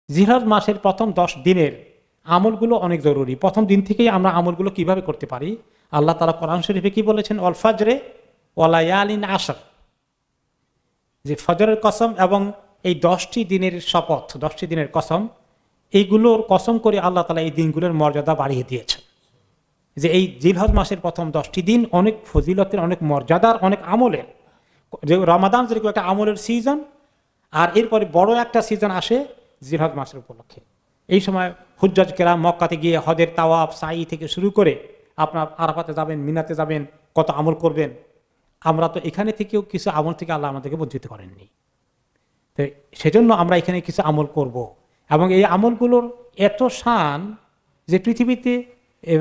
জিলহজ মাসের প্রথম 10 দিনের আমলগুলো অনেক জরুরি। প্রথম দিন থেকেই আমরা আমলগুলো কিভাবে করতে পারি, আল্লাহ তাআলা কোরআন শরীফে কি বলেছেন, ওয়াল ফাজরে ওয়ালায়ালিন আশর, যে ফজরের কসম এবং এই 10টি দিনের শপথ, 10টি দিনের কসম, এইগুলোর কসম করে আল্লাহ তাআলা এই দিনগুলোর মর্যাদা বাড়িয়ে দিয়েছেন। যে এই জিলহজ মাসের প্রথম 10টি দিন অনেক ফজিলতের, অনেক মর্যাদার, অনেক আমলের। যে রমাদান যেরকম একটা আমলের সিজন, আর এরপরে বড় একটা সিজন আসে জিলহজ মাসের উপলক্ষে। এই সময় হুজ্জাজ কেরাম মক্কাতে গিয়ে হজের তাওয়াফ সাই থেকে শুরু করে আপনার আরাফাতে যাবেন, মিনাতে যাবেন, কত আমল করবেন। আমরা তো এখানে থেকেও কিছু আমল থেকে আল্লাহ আমাদেরকে বঞ্চিত করেননি। তো সেজন্য আমরা এখানে কিছু আমল করব, এবং এই আমলগুলোর এত শান যে পৃথিবীতে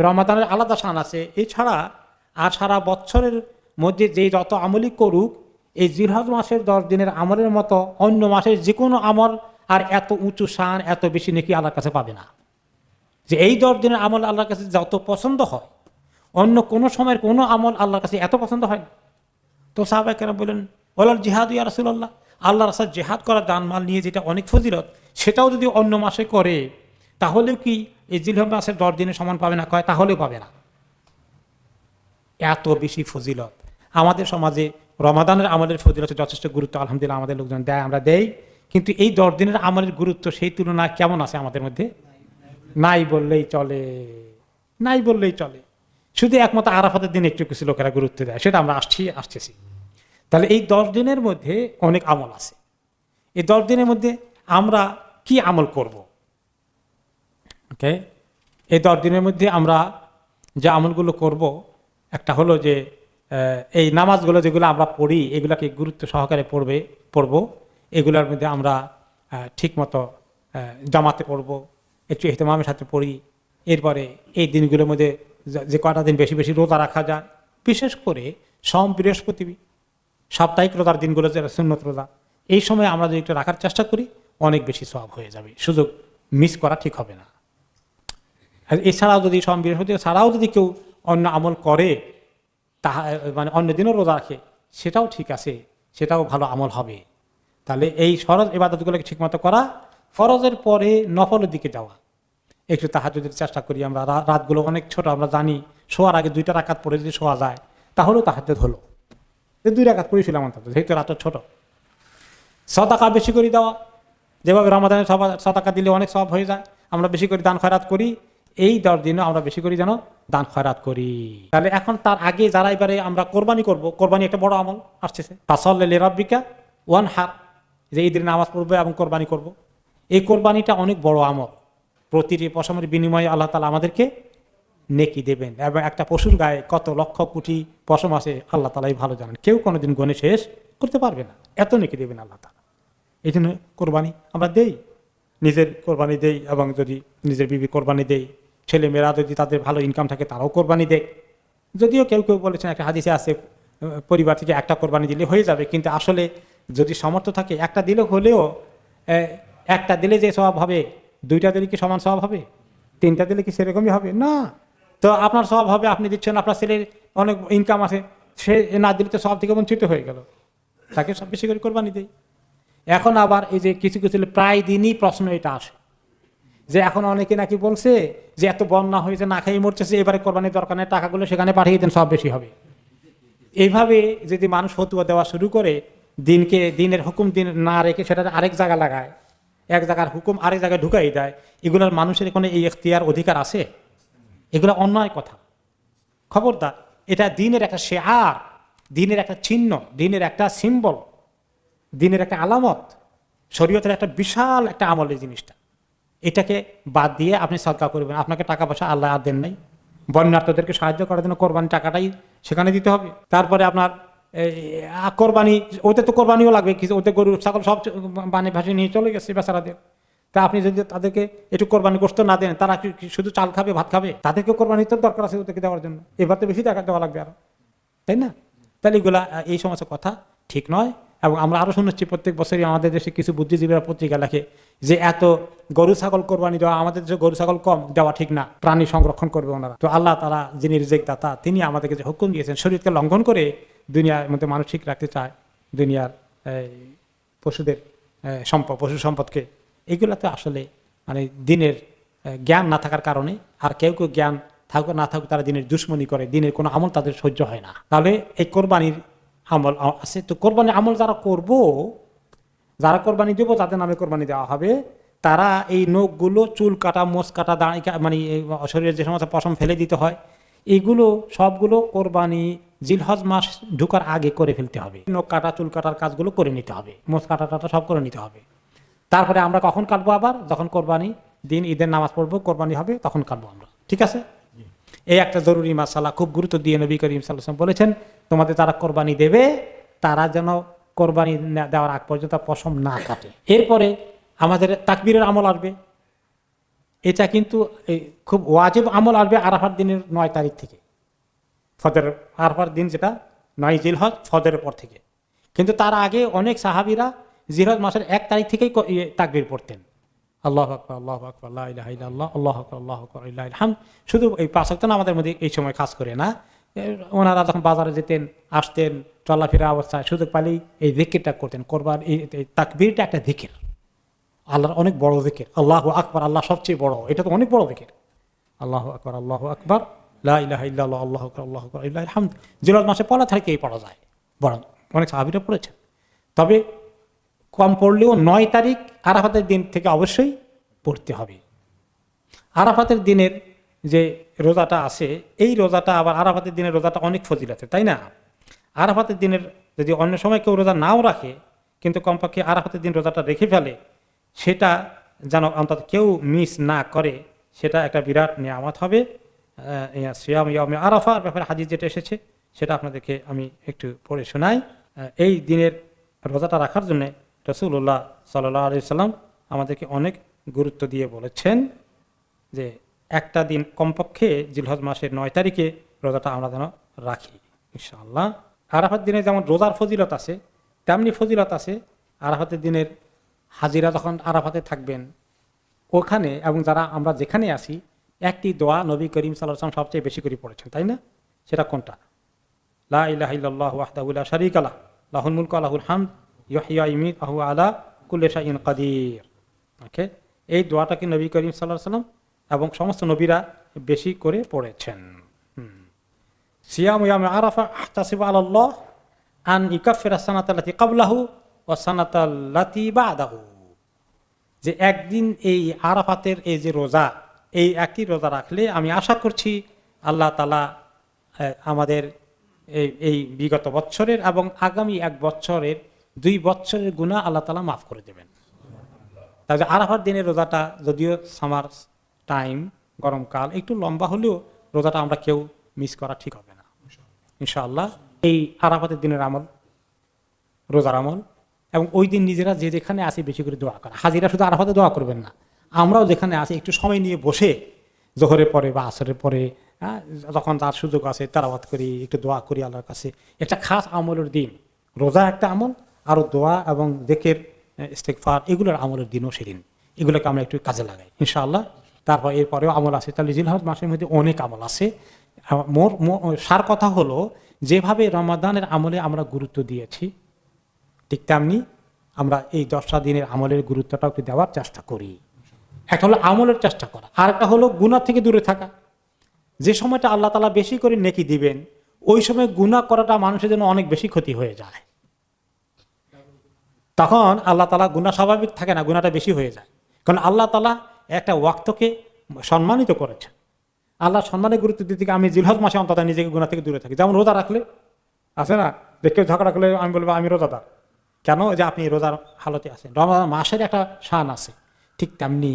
রমাদানের আলাদা শান আছে, এছাড়া আর সারা বছরের মধ্যে যে যত আমলই করুক, এই জিলহজ মাসের 10 দিনের আমলের মতো অন্য মাসের যে কোনো আমল আর এত উঁচু শান, এত বেশি নেকি আল্লাহর কাছে পাবে না। যে এই 10 দিনের আমল আল্লাহর কাছে যত পছন্দ হয়, অন্য কোনো সময়ের কোনো আমল আল্লাহর কাছে এত পছন্দ হয় না। তো সাহাবায়ে কেরাম বলেন, ওয়ালাল জিহাদ ইয়া রাসূলুল্লাহ, আল্লাহর রাস্তায় জিহাদ করা, জানমাল নিয়ে যেটা অনেক ফজিলত, সেটাও যদি অন্য মাসে করে তাহলেও কি এই জিলহজ মাসের 10 দিনের সমান পাবে না? কয় তাহলেও পাবে না। এত বেশি ফজিলত আমাদের সমাজে রমাদানের আমলের ফজিলতে যথেষ্ট গুরুত্ব আলহামদুলিল্লাহ আমাদের লোকজন দেয়, আমরা দেই, কিন্তু এই 10 দিনের আমলের গুরুত্ব সেই তুলনায় কেমন আছে আমাদের মধ্যে? নাই বললেই চলে, নাই বললেই চলে। শুধু একমাত্র আরাফাতের দিন একটু কিছু লোকেরা গুরুত্ব দেয়, সেটা আমরা আসতেছি। তাহলে এই 10 দিনের মধ্যে অনেক আমল আছে। এই 10 দিনের মধ্যে আমরা কি আমল করব? ওকে, এই 10 দিনের মধ্যে আমরা যে আমলগুলো করব, একটা হলো যে এই নামাজগুলো যেগুলো আমরা পড়ি, এগুলাকে গুরুত্ব সহকারে পড়ব। এগুলোর মধ্যে আমরা ঠিকমতো জামাতে পড়ব, একটু ইহতিমামের সাথে পড়ি। এরপরে এই দিনগুলোর মধ্যে যে কটা দিন বেশি বেশি রোজা রাখা যায়, বিশেষ করে সোম বৃহস্পতি সাপ্তাহিক রোজার দিনগুলো যারা সুন্নত রোজা, এই সময় আমরা যদি একটু রাখার চেষ্টা করি অনেক বেশি সওয়াব হয়ে যাবে, সুযোগ মিস করা ঠিক হবে না। আর এছাড়াও যদি সোম বৃহস্পতি ছাড়াও যদি কেউ অন্য আমল করে, তাহা মানে অন্য দিনও রোজা রাখে, সেটাও ঠিক আছে, সেটাও ভালো আমল হবে। তাহলে এই ফরজ ইবাদতগুলোকে ঠিকমতো করা, ফরজের পরে নফলের দিকে যাওয়া। একটু তাহাজ্জুদের চেষ্টা করি আমরা, রাতগুলো অনেক ছোট, আমরা জানি শোয়ার আগে 2টা রাকাত পড়ে যদি শোয়া যায় তাহলেও তাহাজ্জুদ হলো। 2 রাকাত পড়েছিলাম অন্তত, যেহেতু রাতটা ছোট। সাদাকা বেশি করে দেওয়া, যেভাবে রমাদানে সাদাকা দিলে অনেক সওয়াব হয়ে যায়, আমরা বেশি করে দান খয়রাত করি। এই 10 দিনও আমরা বেশি করে যেন দান খয়রাত করি। তাহলে এখন তার আগে যারা এবারে আমরা কোরবানি করব, কোরবানি একটা বড় আমল আসতেছে, ফাসাল্লি লিরাব্বিকা ওয়ানহার, যে ঈদের নামাজ পড়বো এবং কোরবানি করব। এই কোরবানিটা অনেক বড় আমল। প্রতিটি পশমের বিনিময়ে আল্লাহ তাআলা আমাদেরকে নেকি দেবেন, এবং একটা পশুর গায়ে কত লক্ষ কোটি পশম আছে আল্লাহ তাআলাই ভালো জানেন, কেউ কোনোদিন গণে শেষ করতে পারবে না, এত নেকি দেবেন আল্লাহ তাআলা। এই জন্য কোরবানি আমরা দেই, নিজের কোরবানি দেই, এবং যদি নিজের বিবি কোরবানি দেই, ছেলে মেয়েরা যদি তাদের ভালো ইনকাম থাকে তারাও কোরবানি দেয়। যদিও কেউ কেউ বলেছেন, একটা হাদিসে আছে পরিবার থেকে একটা কোরবানি দিলে হয়ে যাবে, কিন্তু আসলে যদি সামর্থ্য থাকে একটা দিলে হলেও, একটা দিলে যে স্বভাব হবে, 2টা দিলে কি সমান স্বভাব হবে? 3টা দিলে কি সেরকমই হবে? না। তো আপনার স্বভাব হবে, আপনি দিচ্ছেন, আপনার ছেলের অনেক ইনকাম আছে, সে না দিলে তো সব থেকে বঞ্চিত হয়ে গেল, তাকে সব বেশি করে কোরবানি দেয়। এখন আবার এই যে কিছু কিছু প্রায় দিনই প্রশ্ন এটা আসে, যে এখন অনেকে নাকি বলছে যে এত বন্যা হয়েছে, না খাই মরতেছে, এবারে কোরবানির দরকার নেই, টাকাগুলো সেখানে পাঠিয়ে দেন, সব বেশি হবে। এইভাবে যদি মানুষ ফতুয়া দেওয়া শুরু করে, দিনের হুকুম দিন না রেখে সেটা আরেক জায়গা লাগায়, এক জায়গার হুকুম আরেক জায়গায় ঢুকাই দেয়, এগুলোর মানুষের কোনো এই এখতিয়ার অধিকার আছে? এগুলো অন্যায় কথা। খবরদার, এটা দিনের একটা শেয়ার, দিনের একটা চিহ্ন, দিনের একটা সিম্বল, দিনের একটা আলামত, শরীয়তের একটা বিশাল একটা আমল এই জিনিসটা। এটাকে বাদ দিয়ে আপনি সদকা করবেন, আপনাকে টাকা পয়সা আল্লাহ আর দেন নাই, বন্যার্থদেরকে সাহায্য করার জন্য কোরবানি টাকাটাই সেখানে দিতে হবে। তারপরে আপনার কোরবানি, ওতে তো কোরবানিও লাগবে, কিছু ওতে গরু ছাগল সব বানি ভাসি নিয়ে চলে গেছে বেচারাদের। তা আপনি যদি তাদেরকে একটু কোরবানি গোশত না দেন, তারা শুধু চাল খাবে, ভাত খাবে? তাদেরকে কোরবানি তো দরকার আছে ওদেরকে দেওয়ার জন্য, এবার তো বেশি টাকা দেওয়া লাগবে আরো, তাই না? তাহলে এগুলা এই সমস্ত কথা ঠিক নয়। এবং আমরা আরো শুনেছি, প্রত্যেক বছরই আমাদের দেশে কিছু বুদ্ধিজীবীরা পত্রিকা লেখে যে এত গরু ছাগল কোরবানি দেওয়া, আমাদের দেশে গরু ছাগল কম দেওয়া ঠিক না, প্রাণী সংরক্ষণ করবে ওনারা। তো আল্লাহ তাআলা যিনি রিজিক দাতা, তিনি আমাদেরকে যে হুকুম দিয়েছেন, শরীয়তকে লঙ্ঘন করে দুনিয়ার মধ্যে মানুষ ঠিক রাখতে চায়, দুনিয়ার পশুদের পশু সম্পদকে এগুলো তো আসলে মানে দিনের জ্ঞান না থাকার কারণে, আর কেউ কেউ জ্ঞান থাকুক না থাকুক তারা দিনের দুশ্মনী করে, দিনের কোনো আমল তাদের সহ্য হয় না। তাহলে এই কোরবানির আমল আছে, তো কোরবানির আমল যারা করব, যারা কোরবানি দেবো তাদের নামে কোরবানি দেওয়া হবে, তারা এই নখগুলো, চুল কাটা, মোচ কাটা, দাঁড়ি মানে শরীরের যে সমস্ত পশম ফেলে দিতে হয়, এইগুলো সবগুলো কোরবানি জিলহজ মাস ঢুকার আগে করে ফেলতে হবে। নখ কাটা, চুল কাটার কাজগুলো করে নিতে হবে, মোচ কাটা টাটা সব করে নিতে হবে। তারপরে আমরা কখন কাটবো? আবার যখন কোরবানি দিন, ঈদের নামাজ পড়বো, কোরবানি হবে, তখন কাটবো আমরা। ঠিক আছে, এই একটা জরুরি মাসালা খুব গুরুত্ব দিয়ে নবী করিম সাল্লাল্লাহু আলাইহি ওয়াসাল্লাম বলেছেন, তোমাদের যারা কোরবানি দেবে তারা যেন কোরবানি দেওয়ার আগ পর্যন্ত পশম না কাটে। এরপরে আমাদের তাকবীরের আমল আসবে। এটা কিন্তু খুব ওয়াজিব আমল আসবে আরাফার দিনের 9 তারিখ থেকে, ফজর আরাফার দিন যেটা 9 জিলহজ, ফজরের পর থেকে। কিন্তু তার আগে অনেক সাহাবীরা জিলহজ মাসের 1 তারিখ থেকেই তাকবীর পড়তেন, আল্লাহু আকবার, আল্লাহু আকবার, লা ইলাহা ইল্লাল্লাহ, আল্লাহু আকবার, আল্লাহু আকবার, লিল্লাহিল হামদ। শুধু এই 5 ওয়াক্ত নামাজের মধ্যে এই সময় খাস করে না, ওনারা যখন বাজারে যেতেন, আসতেন, চলাফেরা অবস্থায় সুযোগ পালেই এই জিকিরটা করতেন। কোরবান এই তাকবীরটা একটা জিকির, আল্লাহর অনেক বড় জিকির। আল্লাহু আকবার, আল্লাহ সবচেয়ে বড়, এটা তো অনেক বড় জিকির। আল্লাহু আকবার, আল্লাহু আকবার, লা ইলাহা ইল্লাল্লাহ, আল্লাহু আকবার, আল্লাহু আকবার, লিল্লাহিল হামদ। জিলহজ মাসে পড়া থেকেই পড়া যায়, বরং অনেক সাহাবীরা পড়েছেন। তবে কম পড়লেও 9 তারিখ আরাফাতের দিন থেকে অবশ্যই পড়তে হবে। আরাফাতের দিনের যে রোজাটা আছে, এই রোজাটা আবার আরাফাতের দিনের রোজাটা অনেক ফজিলত আছে, তাই না? আরাফাতের দিনের যদি অন্য সময় কেউ রোজা নাও রাখে, কিন্তু কমপক্ষে আরাফাতের দিন রোজাটা রেখে ফেলে, সেটা যেন অন্তত কেউ মিস না করে, সেটা একটা বিরাট নিয়ামত হবে। সিয়াম ইয়াউমে আরাফার ব্যাপারে হাদিস যেটা এসেছে সেটা আপনাদেরকে আমি একটু পড়ে শোনাই। এই দিনের রোজাটা রাখার জন্য রাসূলুল্লাহ সাল্লাল্লাহু আলাইহি সাল্লাম আমাদেরকে অনেক গুরুত্ব দিয়ে বলেছেন যে একটা দিন কমপক্ষে জিলহজ মাসের 9 তারিখে রোজাটা আমরা যেন রাখি ইনশাআল্লাহ। আরাফাত দিনে যেমন রোজার ফজিলত আছে, তেমনি ফজিলত আছে আরাফাতের দিনের হাজিরা যখন আরাফাতে থাকবেন ওখানে, এবং যারা আমরা যেখানে আসি, একটি দোয়া নবী করিম সাল্লাল্লাহু আলাইহি ওয়াসাল্লাম সবচেয়ে বেশি করে পড়েছেন, তাই না? সেটা কোনটা? লা ইলাহা ইল্লাল্লাহু ওয়াহদাহু লা শারীকা লাহু লাহুল মুলকু ওয়া লাহুল হামদ ইউহয়ি ওয়া ইউমীতু ওয়া হুয়া আলা কুল্লি শাইইন কাদির। ওকে, এই দোয়াটাকে নবী করিম সাল্লাল্লাহু আলাইহি ওয়াসাল্লাম এবং সমস্ত নবীরা বেশি করে পড়েছেন। সিয়াম ইয়াউমে আরাফা আহতাসিবু আলাল্লাহ আন ইউকাফিরা সানাতাল্লাতী ক্বাবলাহু ওয়া সানাতাল্লাতী বা'দাহু, যে একদিন এই আরাফাতের এই যে রোজা, এই একটি রোজা রাখলে আমি আশা করছি আল্লাহ তাআলা আমাদের এই বিগত বছরের এবং আগামী 1 বছরের 2 বছরের গুনাহ আল্লাহ তাআলা মাফ করে দেবেন। তাহলে আরাফার দিনের রোজাটা যদিও সামার টাইম, গরমকাল, একটু লম্বা হলেও রোজাটা আমরা কেউ মিস করা ঠিক হবে না ইনশাআল্লাহ। এই আরাফাতের দিনের আমল, রোজার আমল, এবং ওই দিন নিজেরা যে যেখানে আসি বেশি করে দোয়া করা। হাজিরা শুধু আরাফাতে দোয়া করবেন না, আমরাও যেখানে আসি একটু সময় নিয়ে বসে জোহরের পরে বা আসরের পরে, যখন তার সুযোগ আছে তেলাওয়াত করি, একটু দোয়া করি আল্লাহর কাছে। একটা খাস আমলের দিন, রোজা একটা আমল, আরও দোয়া এবং যিকির, ইস্তিগফার, এগুলোর আমলের দিনও সেদিন, এগুলোকে আমরা একটু কাজে লাগাই ইনশাআল্লাহ। তারপর এরপরেও আমল আছে, তাহলে জিলহজ মাসের মধ্যে অনেক আমল আছে। সার কথা হলো, যেভাবে রমাদানের আমলে আমরা গুরুত্ব দিয়েছি, ঠিক তেমনি আমরা এই 10টা দিনের আমলের গুরুত্বটাও একটু দেওয়ার চেষ্টা করি। একটা হলো আমলের চেষ্টা করা, আর একটা হলো গুনাহ থেকে দূরে থাকা। যে সময়টা আল্লাহ তাআলা বেশি করে নেকি দিবেন, ওই সময় গুনাহ করাটা মানুষের জন্য অনেক বেশি ক্ষতি হয়ে যায়। তখন আল্লাহ তাআলা গুনাহ স্বাভাবিক থাকে না, গুনাহটা বেশি হয়ে যায়। কারণ আল্লাহ তাআলা একটা ওয়াক্তকে সম্মানিত করেছেন। আল্লাহ সম্মানের গুরুত্ব দিতে আমি জিলহজ মাসে অন্তত নিজেকে গুনাহ থেকে দূরে থাকি। যেমন রোজা রাখলে আছে না, দেখে ঝগড়া করলে আমি বলবো আমি রোজাদার, কেন? যে আপনি রোজার হালতে আছেন। রমাদান মাসের একটা শান আছে, ঠিক তেমনি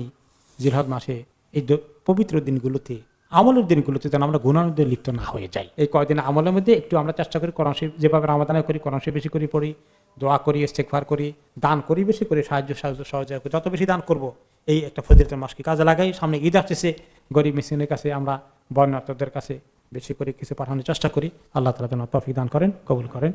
জিলহজ মাসে এই পবিত্র দিনগুলোতে, আমলের দিনগুলোতে যেন আমরা গুনাহের মধ্যে লিপ্ত না হয়ে যাই। এই কয়েকদিন আমলের মধ্যে একটু আমরা চেষ্টা করি, কোরআন শরীফ যেভাবে রমাদানে করি কোরআন শরীফ বেশি করে পড়ি, দোয়া করি, ইস্তেগফার করি, দান করি বেশি করে, সাহায্য সহযোগিতা করি। যত বেশি দান করব, এই একটা ফজিলতের মাসকে কাজে লাগাই। সামনে ঈদ আসতেছে, গরিব মিসকিনের কাছে, আমরা বর্ণাঢ্যদের কাছে বেশি করে কিছু পাঠানোর চেষ্টা করি। আল্লাহ তাআলা যেন তৌফিক দান করেন, কবুল করেন।